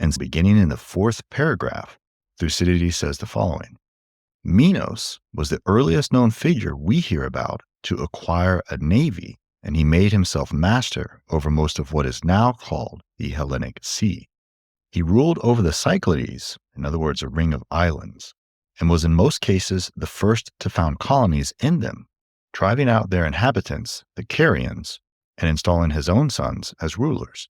And beginning in the fourth paragraph, Thucydides says the following: Minos was the earliest known figure we hear about to acquire a navy, and he made himself master over most of what is now called the Hellenic Sea. He ruled over the Cyclades, in other words, a ring of islands, and was in most cases the first to found colonies in them, driving out their inhabitants, the Carians, and installing his own sons as rulers.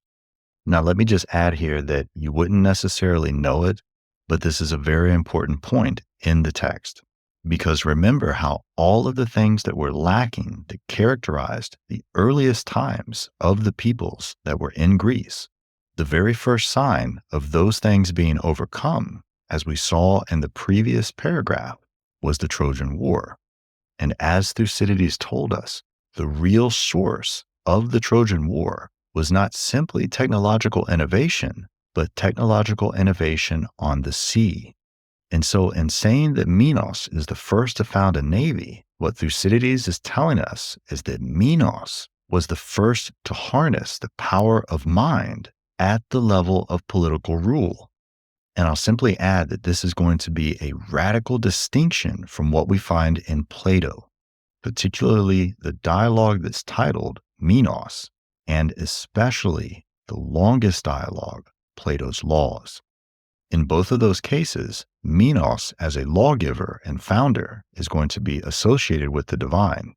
Now, let me just add here that you wouldn't necessarily know it, but this is a very important point in the text. Because remember how all of the things that were lacking that characterized the earliest times of the peoples that were in Greece, the very first sign of those things being overcome, as we saw in the previous paragraph, was the Trojan War. And as Thucydides told us, the real source of the Trojan War was not simply technological innovation, but technological innovation on the sea. And so in saying that Minos is the first to found a navy, what Thucydides is telling us is that Minos was the first to harness the power of mind at the level of political rule. And I'll simply add that this is going to be a radical distinction from what we find in Plato, particularly the dialogue that's titled Minos, and especially the longest dialogue, Plato's Laws. In both of those cases, Minos as a lawgiver and founder is going to be associated with the divine.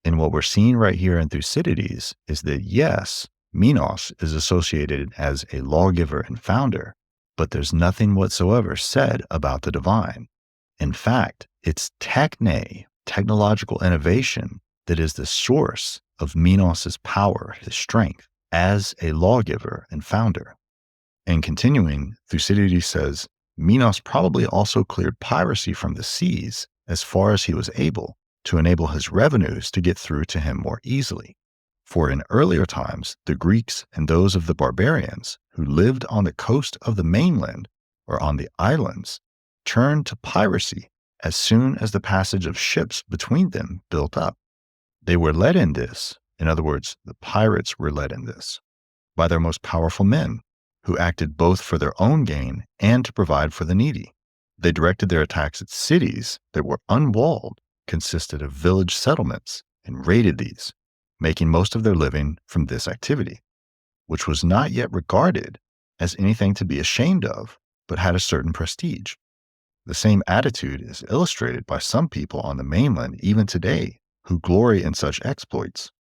And what we're seeing right here in Thucydides is that yes, Minos is associated as a lawgiver and founder, but there's nothing whatsoever said about the divine. In fact, it's technological innovation, that is the source of Minos' power, his strength, as a lawgiver and founder. And continuing, Thucydides says, Minos probably also cleared piracy from the seas as far as he was able to enable his revenues to get through to him more easily. For in earlier times, the Greeks and those of the barbarians who lived on the coast of the mainland or on the islands turned to piracy as soon as the passage of ships between them built up. They were led in this, in other words, the pirates were led in this, by their most powerful men, who acted both for their own gain and to provide for the needy. They directed their attacks at cities that were unwalled, consisted of village settlements, and raided these, making most of their living from this activity, which was not yet regarded as anything to be ashamed of, but had a certain prestige. The same attitude is illustrated by some people on the mainland even today who glory in such exploits,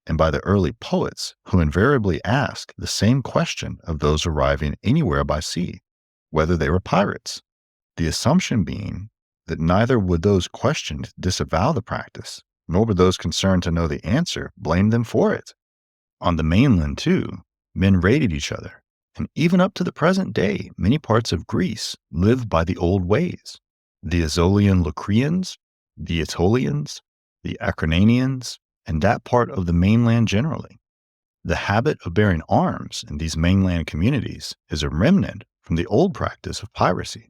and by the early poets who invariably ask the same question of those arriving anywhere by sea, whether they were pirates, the assumption being that neither would those questioned disavow the practice, nor would those concerned to know the answer blame them for it. On the mainland, too, men raided each other, and even up to the present day, many parts of Greece live by the old ways. The Azolian Locrians, the Aetolians, the Acarnanians, and that part of the mainland generally. The habit of bearing arms in these mainland communities is a remnant from the old practice of piracy.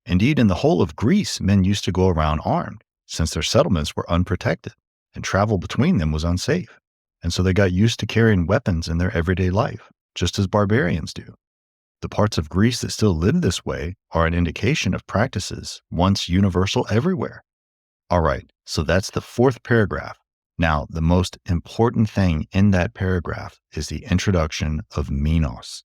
Indeed, in the whole of Greece, men used to go around armed, since their settlements were unprotected, and travel between them was unsafe. And so they got used to carrying weapons in their everyday life, just as barbarians do. The parts of Greece that still live this way are an indication of practices once universal everywhere. All right, so that's the fourth paragraph. Now, the most important thing in that paragraph is the introduction of Minos.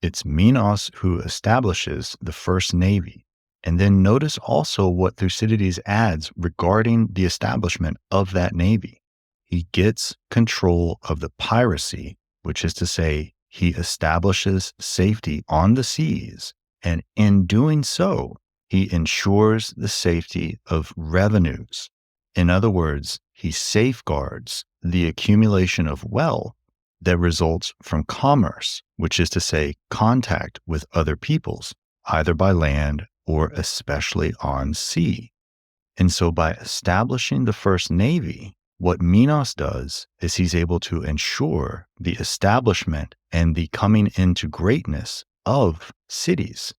It's Minos who establishes the first navy. And then notice also what Thucydides adds regarding the establishment of that navy. He gets control of the piracy, which is to say, he establishes safety on the seas, and in doing so, he ensures the safety of revenues. In other words, he safeguards the accumulation of wealth that results from commerce, which is to say, contact with other peoples, either by land or especially on sea. And so by establishing the first navy, what Minos does is he's able to ensure the establishment and the coming into greatness of cities.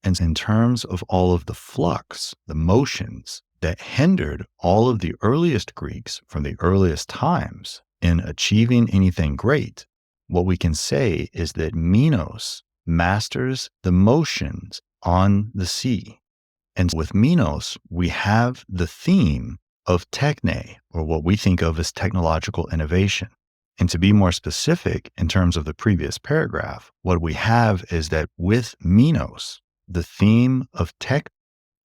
And in terms of all of the flux, the motions that hindered all of the earliest Greeks from the earliest times in achieving anything great, what we can say is that Minos masters the motions on the sea. And with Minos, we have the theme of techne, or what we think of as technological innovation. And to be more specific in terms of the previous paragraph, what we have is that with Minos, the theme of tech,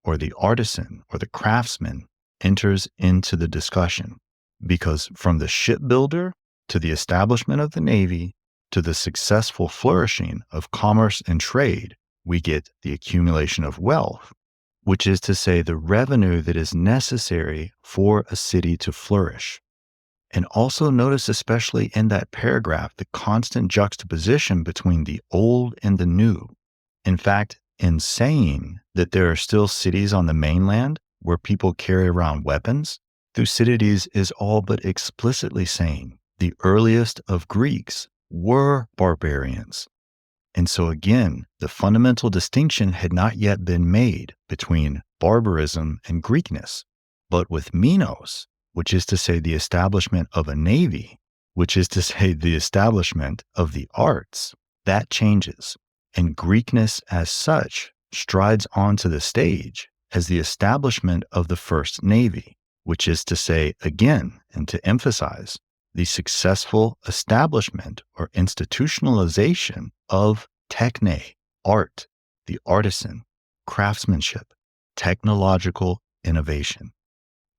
or the artisan or the craftsman, enters into the discussion. Because from the shipbuilder to the establishment of the Navy to the successful flourishing of commerce and trade, we get the accumulation of wealth, which is to say the revenue that is necessary for a city to flourish. And also notice, especially in that paragraph, the constant juxtaposition between the old and the new. In fact, in saying that there are still cities on the mainland where people carry around weapons, Thucydides is all but explicitly saying the earliest of Greeks were barbarians. And so again, the fundamental distinction had not yet been made between barbarism and Greekness. But with Minos, which is to say the establishment of a navy, which is to say the establishment of the arts, that changes. And Greekness as such strides onto the stage as the establishment of the first navy, which is to say, again, and to emphasize, the successful establishment or institutionalization of techne, art, the artisan, craftsmanship, technological innovation.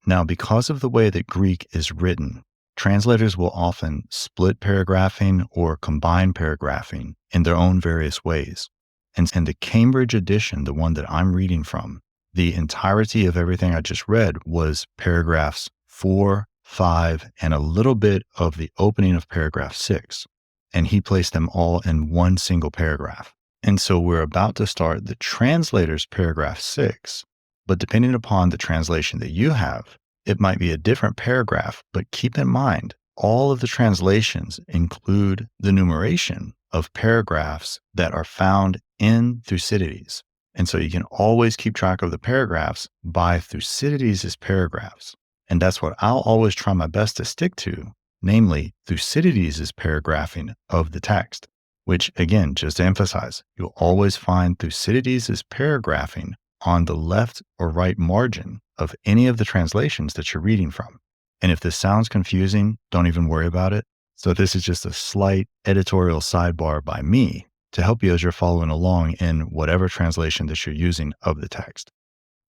Now, because of the way that Greek is written, translators will often split paragraphing or combine paragraphing in their own various ways. And in the Cambridge edition, the one that I'm reading from, the entirety of everything I just read was paragraphs 4, 5, and a little bit of the opening of paragraph 6. And he placed them all in one single paragraph. And so we're about to start the translator's paragraph 6. But depending upon the translation that you have, it might be a different paragraph, but keep in mind, all of the translations include the numeration of paragraphs that are found in Thucydides. And so you can always keep track of the paragraphs by Thucydides' paragraphs. And that's what I'll always try my best to stick to, namely Thucydides' paragraphing of the text, which again, just to emphasize, you'll always find Thucydides' paragraphing on the left or right margin of any of the translations that you're reading from. And if this sounds confusing, don't even worry about it. So this is just a slight editorial sidebar by me to help you as you're following along in whatever translation that you're using of the text.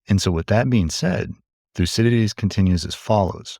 And so with that being said, Thucydides continues as follows.